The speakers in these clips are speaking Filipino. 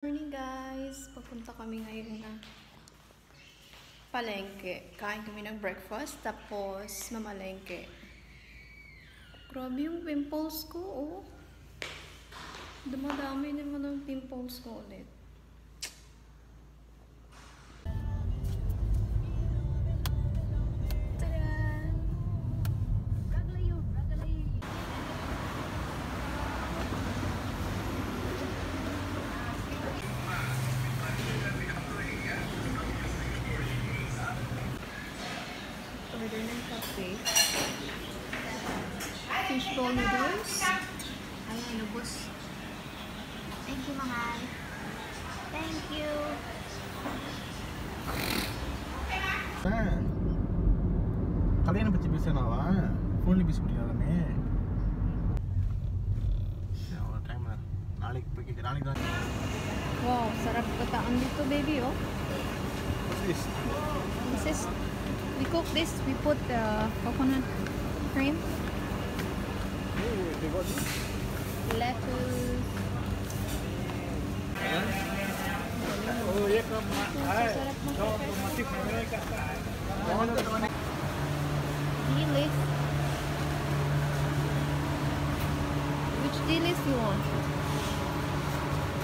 Morning guys! Papunta kami ngayon na palengke. Kain kami ng breakfast, tapos mamalengke. Grabe yung pimples ko, oh. Dumadami naman ang pimples ko ulit. Order ng cafe. Fishbowl noodles. Ayan, lubos. Thank you, mahal. Thank you. கல்யாண பத்தி பேசினாவா ஃபோன்ல பேசி முடியலாமே ஒரு டைம் நாளைக்கு போய் நாளைக்கு தான் Wow, sarap bataan dito, baby, oh. What's this? This is, we cook this, we put coconut cream, Oh, they got this? lettuce. Oh, ये कब Sarap ng ऑटोमेटिक मेरे का कौन तो dilis. Which dilis you want?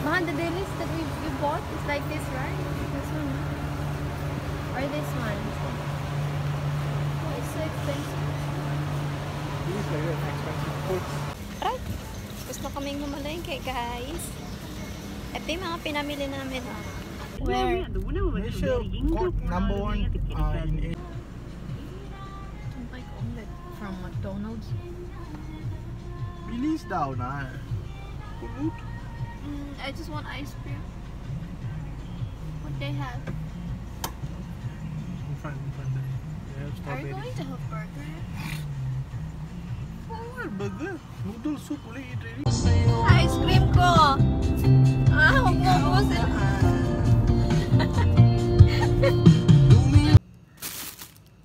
Mahan, the dilis that we bought is like this, right? This one, or this one? Oh, it's so expensive. These are very expensive foods. Right? Gusto kaming mamalengke, guys. Ito yung mga pinamili namin. Where? Malaysia got number one in Asia. Don't like omelette from McDonald's. Release down, Food. I just want ice cream. What they have? In front. They have Are you strawberry. going to have burger? Oh, burger. Noodle soup, only eat ready. Ice cream ko! Huwag mo ubusin.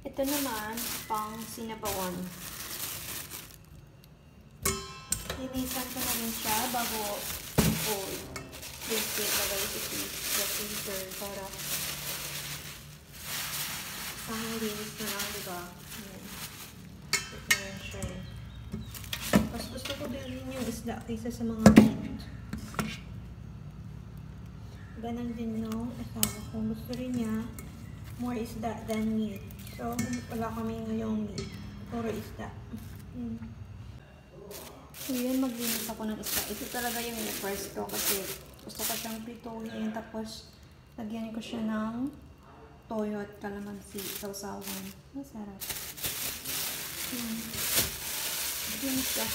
Ito naman, pang sinabawan. Linisan ko na rin siya bago i-place lagay sa freezer para linis na lang, diba? Ayan. Ito na rin siya. Mas gusto ko din yung isda kaysa sa mga meat. Ganon din no, asawa ko. Gusto rin niya more isda than meat. So, wala kami ngayong meat. Puro isda. So, yun, maglinis ako ng isda. Ito talaga yung first ko kasi gusto ko siyang prituhin. Tapos, lagyan ko siya ng toyo at calamansi. Sausawan. Masarap. Yun siya.